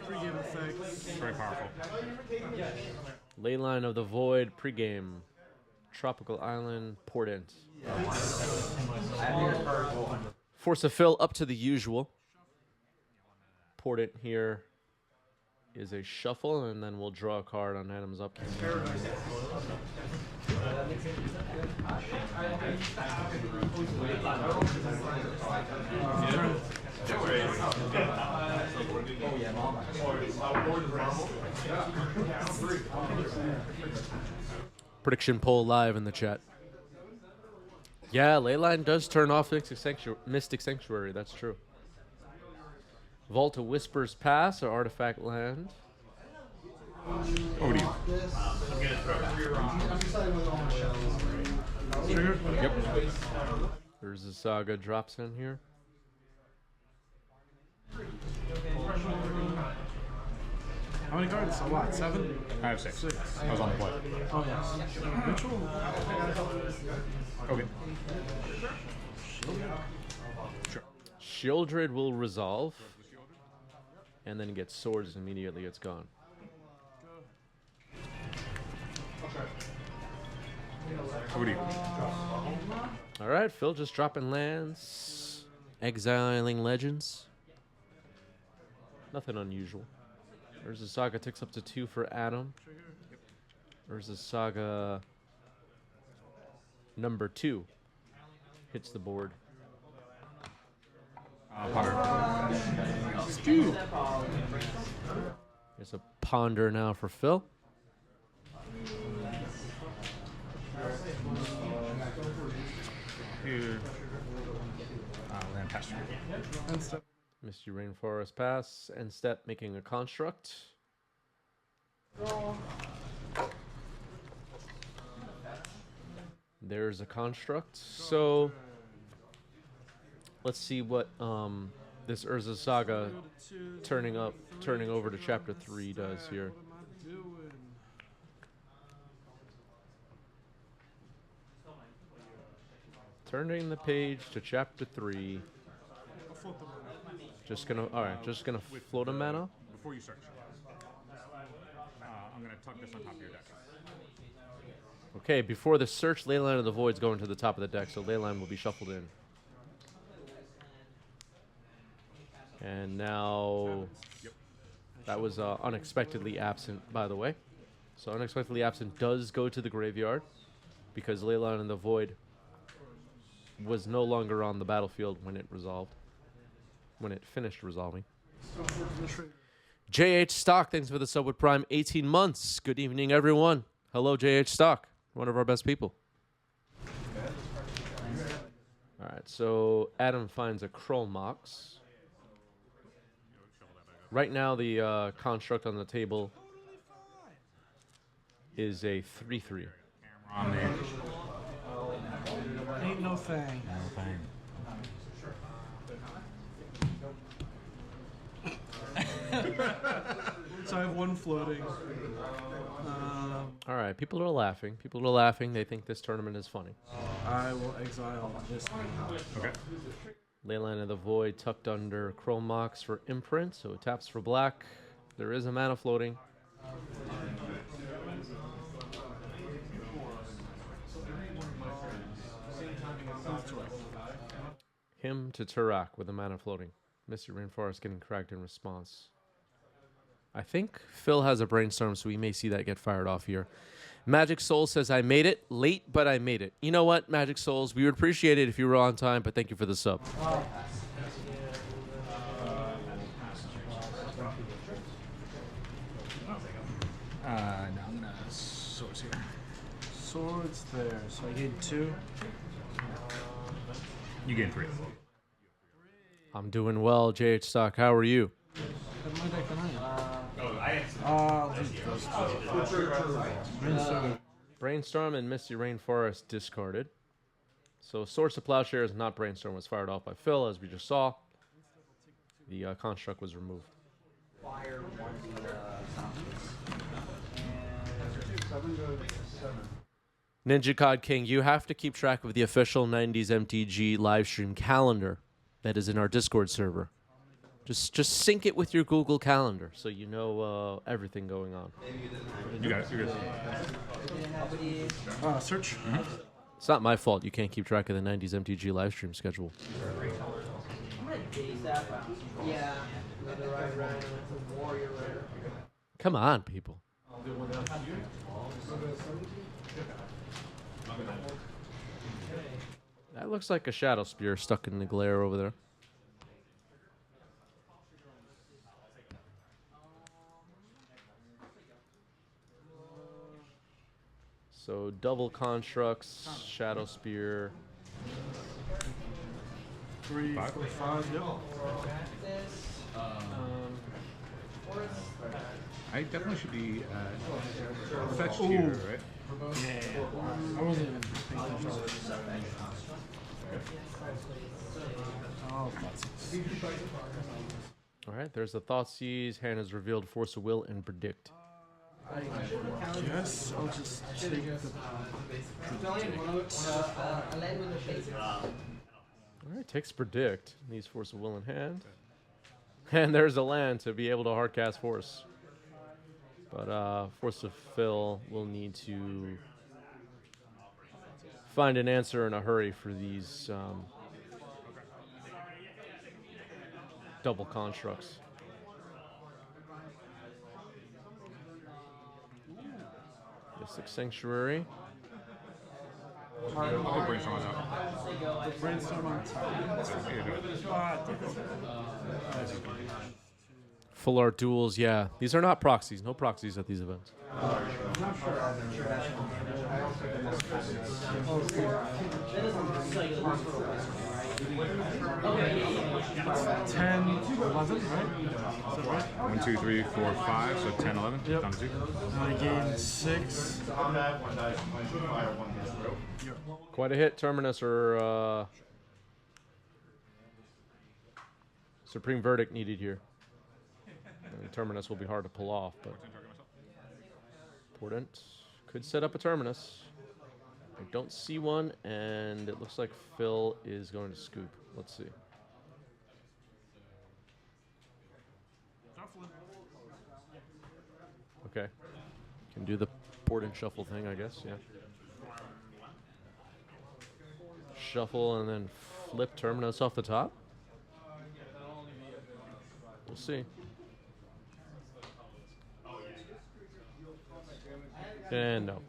Pre-game effects. Very powerful. Leyline of the Void pregame. Tropical Island Portent. Force of Fill up to the usual. Portent here is a shuffle, and then we'll draw a card on Adam's up. Prediction poll live in the chat. Yeah, Leyline does turn off Mystic Sanctuary. That's true. Vault of Whispers Pass or Artifact Land. Over to you. Trigger? Yep. There's a Saga drops in here. How many cards? A lot. 7? I have 6. 6. I was on the play. Oh, yes. Ritual? Okay. Sure. Shieldred will resolve. And then get swords immediately. It's gone. Over to you. All right, Phil just dropping lands. Exiling Legends. Nothing unusual. There's a Saga ticks up to 2 for Adam. There's a Saga number 2. Hits the board. Stew. There's a Ponder now for Phil. Here. Land pass. And step. Misty Rainforest Pass. End step making a construct. There's a construct. So let's see what this Urza Saga turning over to chapter 3 does here. Turning the page to chapter 3. Just gonna float a mana. Before you search, I'm gonna tuck this on top of your deck. Okay, before the search, Leyline of the Void's going to the top of the deck, so Leyline will be shuffled in. And now that was unexpectedly absent, by the way. So unexpectedly absent does go to the graveyard because Leyline of the Void was no longer on the battlefield when it resolved. When it finished resolving. JH Stock, thanks for the sub with Prime. 18 months. Good evening, everyone. Hello, JH Stock. One of our best people. All right, so Adam finds a Kroll Mox. Right now, the construct on the table is a 3/3. Ain't no thing. No thing. So I have one floating. All right, people are laughing. People are laughing. They think this tournament is funny. I will exile this one. Okay. Leyline of the Void tucked under Kroll Mox for imprint, so it taps for black. There is a mana floating. Him to Turak with a mana floating. Misty Rainforest getting cracked in response. I think Phil has a brainstorm, so we may see that get fired off here. Magic Soul says, I made it. Late, but I made it. You know what, Magic Souls? We would appreciate it if you were on time, but thank you for the sub. No, I'm gonna source here. Swords there. So I gain 2. You gain 3. I'm doing well, JH Stock. How are you? Have my deck tonight. Brainstorm and Misty Rainforest discarded. So Source of Plowshares, not Brainstorm, was fired off by Phil, as we just saw. The construct was removed. Ninja Cod King, you have to keep track of the official 90s MTG live stream calendar that is in our Discord server. Just sync it with your Google Calendar so you know everything going on. You got it. You're good. Search. It's not my fault you can't keep track of the 90s MTG live stream schedule. Come on, people. That looks like a Shadow Spear stuck in the glare over there. So double constructs, Shadow Spear. 3, 4, 5. Yep. I definitely should be fetched here, right? Yeah. I wasn't even paying attention. Oh, All right, there's the Thoughtseize. Hand has revealed Force of Will and Predict. I guess I'll just take the All right, takes Predict. Needs Force of Will in hand. And there's a land to be able to hardcast Force. But Force of Fill will need to find an answer in a hurry for these double constructs. Mystic Sanctuary. I'll brainstorm on that. brainstorm on top. Full art duels, yeah. These are not proxies. No proxies at these events. 10, 11, right? Is that right? 1, 2, 3, 4, 5. So 10, 11. Yep. Down to 2. And I gain 6. Quite a hit, Terminus or Supreme Verdict needed here. And Terminus will be hard to pull off, but Portent could set up a Terminus. I don't see one, and it looks like Phil is going to scoop. Let's see. Okay. Can do the Portent shuffle thing, I guess, yeah. Shuffle and then flip Terminus off the top. We'll see. And no.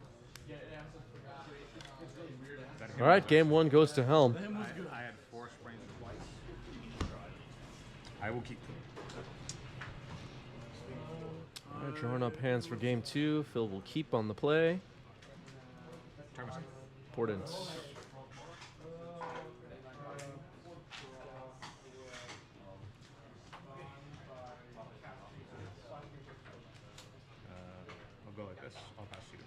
All right, game 1 goes to Helm. I had 4 sprains twice. I will keep them. All right, drawing up hands for game 2. Phil will keep on the play. Portent. I'll go like this. I'll pass you.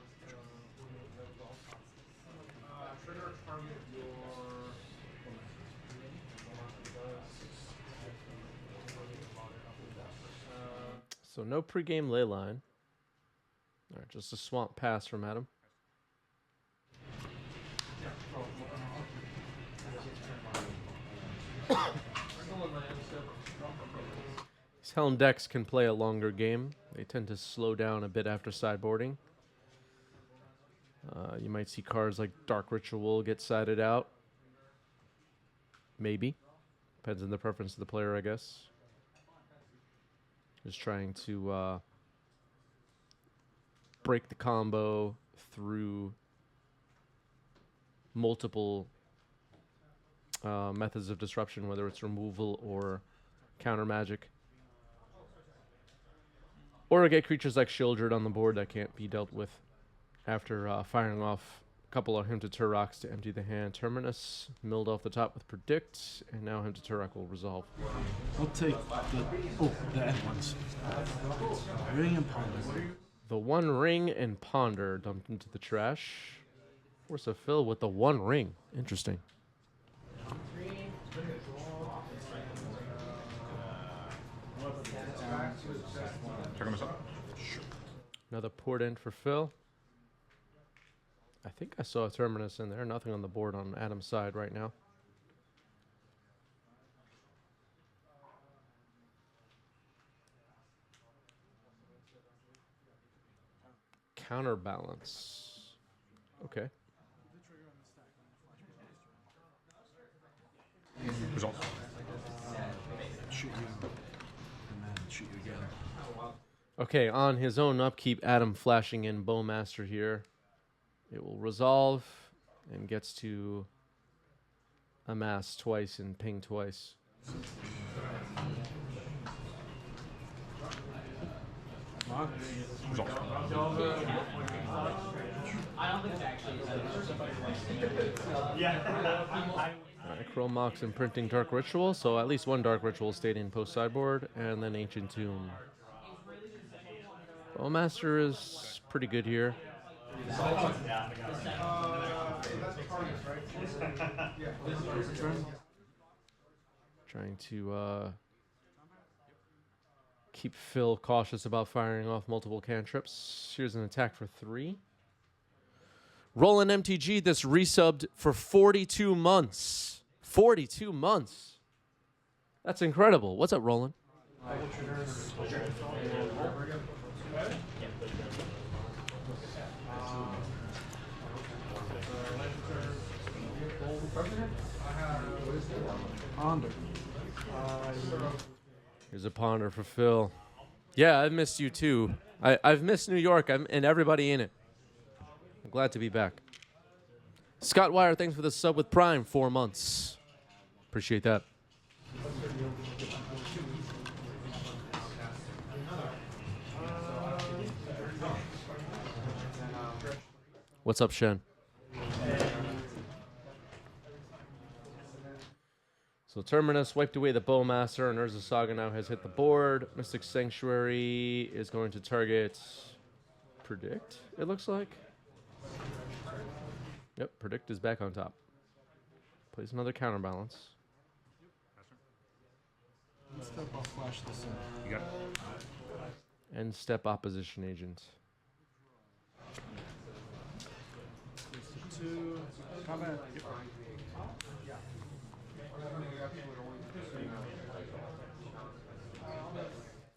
So no pregame ley line. All right, just a swamp pass from Adam. These Helm decks can play a longer game. They tend to slow down a bit after sideboarding. You might see cards like Dark Ritual get sided out. Maybe. Depends on the preference of the player, I guess. Just trying to break the combo through multiple methods of disruption, whether it's removal or counter magic. Or get creatures like Shieldred on the board that can't be dealt with after firing off a couple of Hymn to Turok to empty the hand. Terminus milled off the top with Predict, and now Hymn to Turok will resolve. I'll take the end ones. Ring and Ponder. The One Ring and Ponder dumped into the trash. Force of Fill with the One Ring. Interesting. Another Portent for Phil. I think I saw a Terminus in there. Nothing on the board on Adam's side right now. Counterbalance. Okay. Results. Shoot you, and then shoot you again. Okay, on his own upkeep, Adam flashing in Bowmaster here. It will resolve and gets to amass twice and ping twice. Results. Alright, Chrome Mox imprinting Dark Ritual, so at least one Dark Ritual stayed in post sideboard, and then Ancient Tomb. Bowmaster is pretty good here. Trying to keep Phil cautious about firing off multiple cantrips. Here's an attack for 3. Roland MTG, this resubbed for 42 months. 42 months. That's incredible. What's up, Roland? Ponder. Here's a ponder for Phil. Yeah, I've missed you too. I've missed New York and everybody in it. I'm glad to be back. Scott Wire, thanks for the sub with Prime. 4 months. Appreciate that. What's up, Shen? So Terminus wiped away the Bowmaster, and Urza Saga now has hit the board. Mystic Sanctuary is going to target Predict, it looks like. Yep, Predict is back on top. Plays another Counterbalance. Step, I'll flash this in. You got it. End step Opposition Agent. 2. Combat.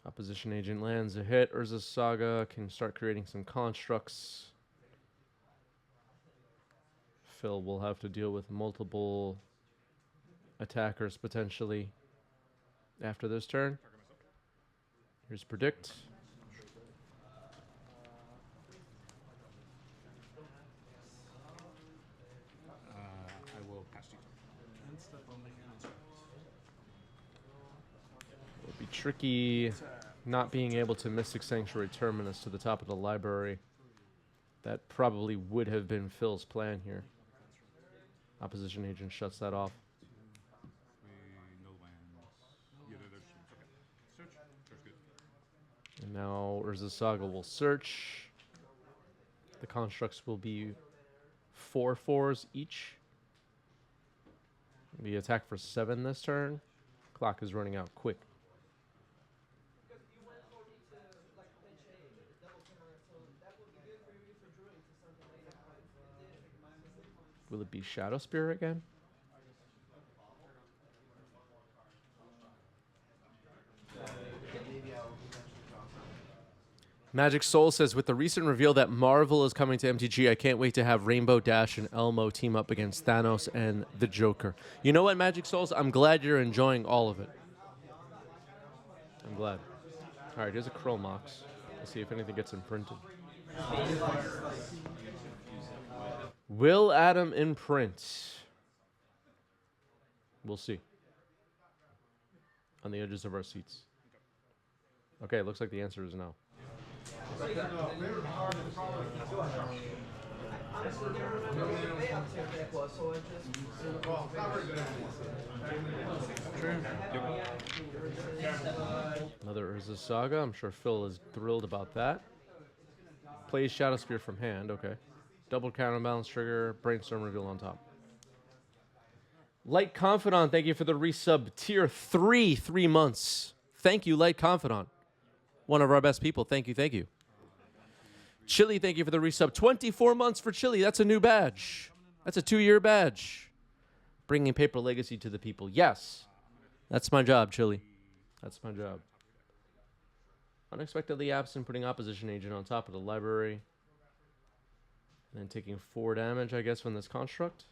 Opposition Agent lands a hit. Urza Saga can start creating some constructs. Phil will have to deal with multiple attackers potentially after this turn. Here's Predict. I will pass you. And step on the hand. It'll be tricky not being able to Mystic Sanctuary Terminus to the top of the library. That probably would have been Phil's plan here. Opposition Agent shuts that off. No lands. Yeah, there's okay. Search. Search good. And now Urza Saga will search. The constructs will be 4/4s each. We attack for 7 this turn. Clock is running out quick. Will it be Shadow Spear again? Magic Soul says, with the recent reveal that Marvel is coming to MTG, I can't wait to have Rainbow Dash and Elmo team up against Thanos and the Joker. You know what, Magic Souls? I'm glad you're enjoying all of it. I'm glad. All right, here's a Chrome Mox. Let's see if anything gets imprinted. Will Adam imprint? We'll see. On the edges of our seats. Okay, it looks like the answer is no. Another Urza Saga. I'm sure Phil is thrilled about that. Plays Shadow Spear from hand. Okay. Double Counterbalance trigger. Brainstorm reveal on top. Light Confidant, thank you for the resub. Tier 3, 3 months. Thank you, Light Confidant. One of our best people. Thank you, thank you. Chili, thank you for the resub. 24 months for Chili. That's a new badge. That's a 2-year badge. Bringing Paper Legacy to the people. Yes. That's my job, Chili. That's my job. Unexpectedly absent, putting Opposition Agent on top of the library. And taking 4 damage, I guess, from this construct.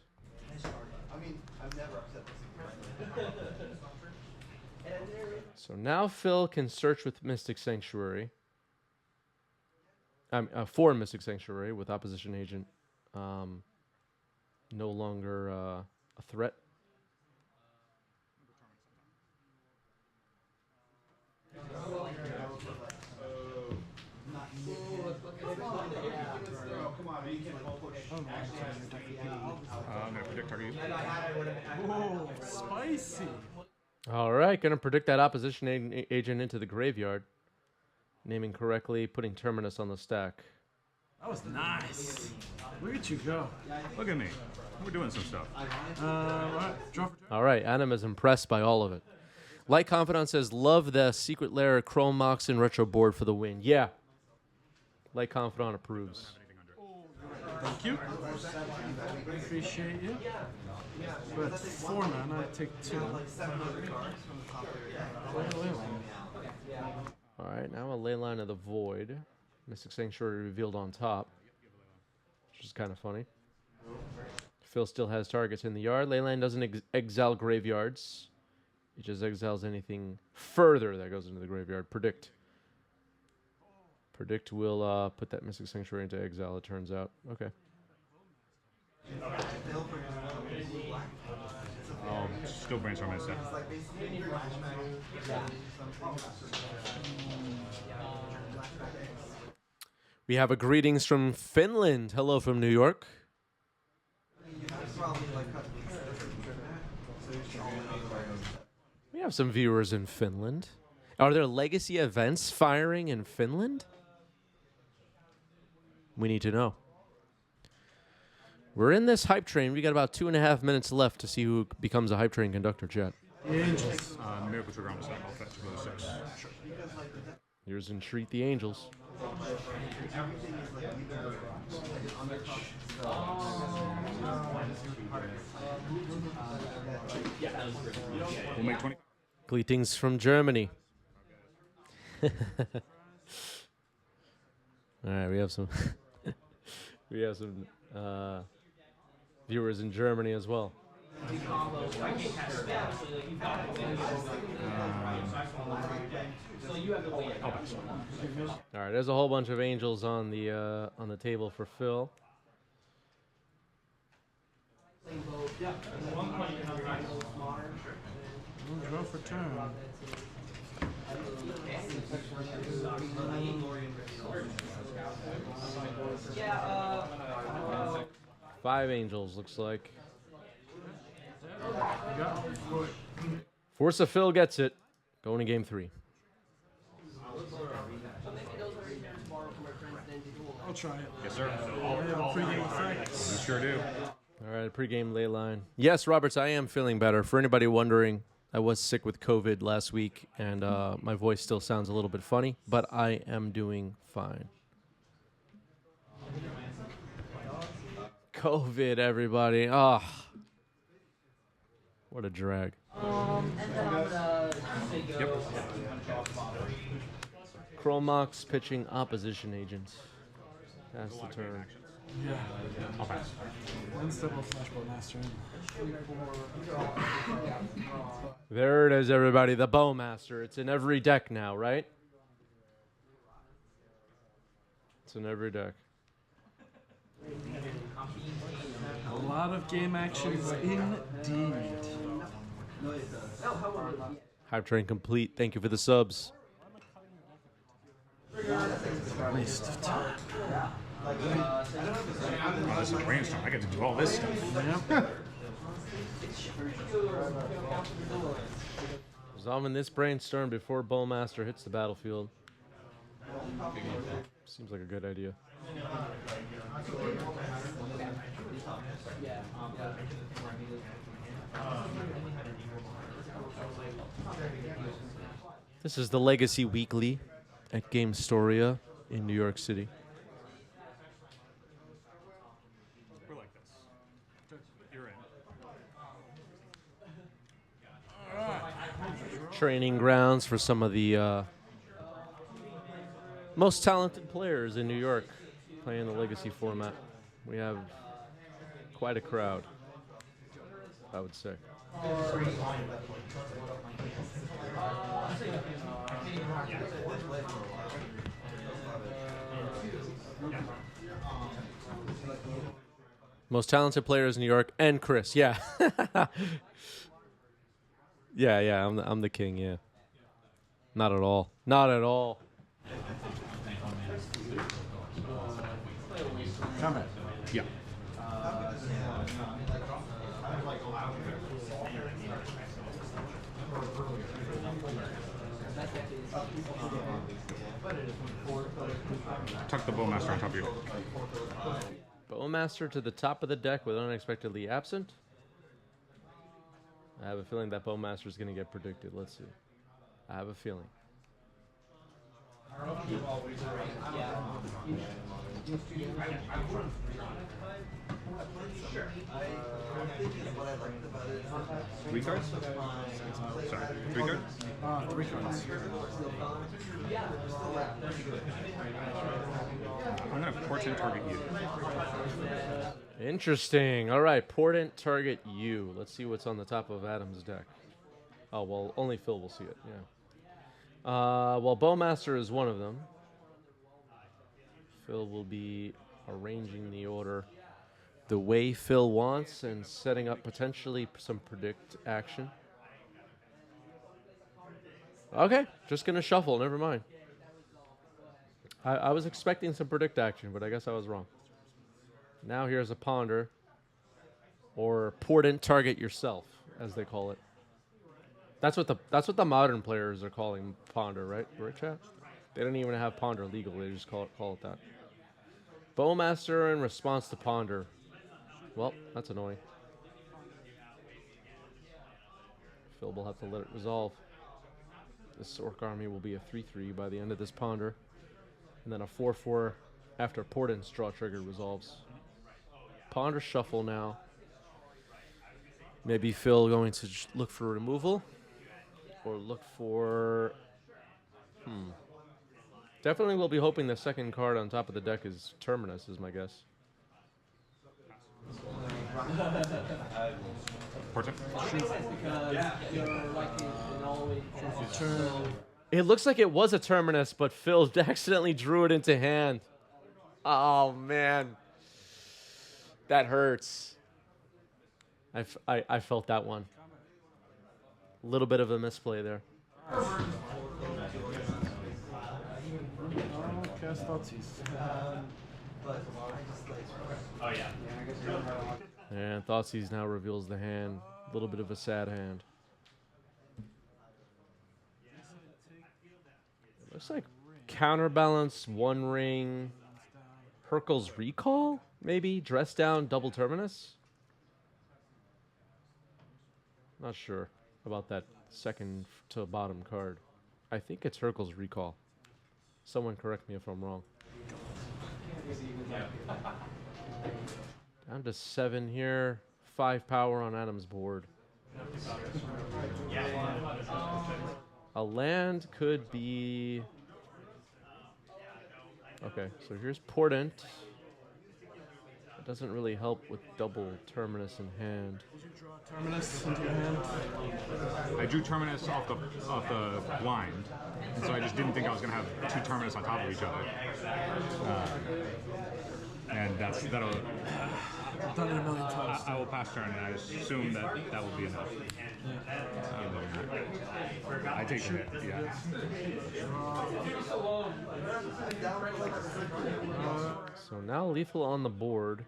I mean, I've never upset this. So now Phil can search with Mystic Sanctuary. For Mystic Sanctuary with Opposition Agent. No longer a threat. I'm going to predict target. Oh, spicy. All right, going to predict that Opposition Agent into the graveyard. Naming correctly, putting Terminus on the stack. That was nice. Look at you go. Look at me. We're doing some stuff. Right. Draw for turn. All right, Adam is impressed by all of it. Light Confidant says, love the Secret Lair Chrome Mox and Retro board for the win. Yeah. Light Confidant approves. Thank you. Appreciate you. But 4 mana, I take 2. All right, now a Leyline of the Void. Mystic Sanctuary revealed on top, which is kind of funny. Phil still has targets in the yard. Leyline doesn't exile graveyards. It just exiles anything further that goes into the graveyard. Predict. Predict will put that Mystic Sanctuary into exile, it turns out. Okay. Still brainstorming this stuff. We have a greetings from Finland. Hello from New York. We have some viewers in Finland. Are there legacy events firing in Finland? We need to know. We're in this hype train. We got about 2.5 minutes left to see who becomes a hype train conductor, chat. The Angels. Miracle Trigger on the stack. I'll fetch for the 6. Sure. Here's Entreat the Angels. We'll make 20. Greetings from Germany. All right, we have some viewers in Germany as well. All right, there's a whole bunch of angels on the table for Phil. Draw for turn. 5 angels, looks like. Force of Phil gets it. Going to game 3. I'll try it. Yes, sir. I have a pregame effect. You sure do. All right, pregame ley line. Yes, Roberts, I am feeling better. For anybody wondering, I was sick with COVID last week, and my voice still sounds a little bit funny, but I am doing fine. COVID, everybody. Ah, what a drag. Yep. Chromox pitching opposition agents. Pass the turn. Yeah. I'll pass. One step of Flashball Master. There it is, everybody. The Bowmaster. It's in every deck now, right? It's in every deck. A lot of game actions indeed. Hype train complete. Thank you for the subs. Waste of time. Oh, this is a brainstorm. I get to do all this stuff. Yep. Resolving this brainstorm before Bowmaster hits the battlefield. Seems like a good idea. This is the Legacy Weekly at Game Storia in New York City. We're like this. You're in. Training grounds for some of the most talented players in New York playing the Legacy format. We have quite a crowd, I would say. Most talented players in New York and Chris. Yeah. yeah, I'm the king, yeah. Not at all. Not at all. Comment. Yeah. Tuck the Bowmaster on top of you. Bowmaster to the top of the deck with unexpectedly absent. I have a feeling that Bowmaster is going to get predicted. Let's see. I have a feeling. Three cards? Sorry, three cards? 3 cards. I'm going to portent target you. Interesting. All right, Portent target you. Let's see what's on the top of Adam's deck. Oh, well, only Phil will see it, yeah. Well, Bowmaster is one of them. Phil will be arranging the order the way Phil wants and setting up potentially some predict action. Okay, just going to shuffle. Never mind. I was expecting some predict action, but I guess I was wrong. Now here's a ponder, or Portent target yourself, as they call it. That's what the modern players are calling ponder, right? Right, chat? They don't even have ponder legal. They just call it that. Bowmaster in response to ponder. Well, that's annoying. Phil will have to let it resolve. This Orc army will be a 3/3 by the end of this ponder, and then a 4/4 after Portent's draw trigger resolves. Ponder shuffle now. Maybe Phil going to look for removal, or look for. Definitely will be hoping the second card on top of the deck is Terminus, is my guess. Portent? It looks like it was a Terminus, but Phil accidentally drew it into hand. Oh, man. That hurts. I felt that one. A little bit of a misplay there. Cast Thoughtseize. And Thoughtseize now reveals the hand. A little bit of a sad hand. It looks like Counterbalance, One Ring, Hercule's Recall, maybe? Dress Down, Double Terminus? Not sure about that second to bottom card. I think it's Hercule's Recall. Someone correct me if I'm wrong. Down to 7 here. 5 power on Adam's board. A land could be... Okay, so here's Portent. It doesn't really help with double Terminus in hand. Did you draw Terminus into your hand? I drew Terminus off the blind, and so I just didn't think I was going to have 2 Terminus on top of each other. And that'll... I've done it a million times. I will pass turn, and I assume that will be enough. I take the hit, yeah. So now lethal on the board.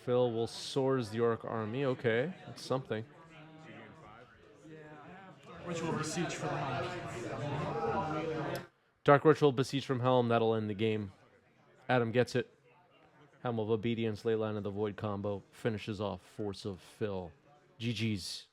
Phil will soars the Orc army. Okay, that's something. Ritual Beseech for the Helm. Dark Ritual Beseech from Helm. That'll end the game. Adam gets it. Helm of Obedience, Leyline of the Void combo finishes off Force of Phil. GG's.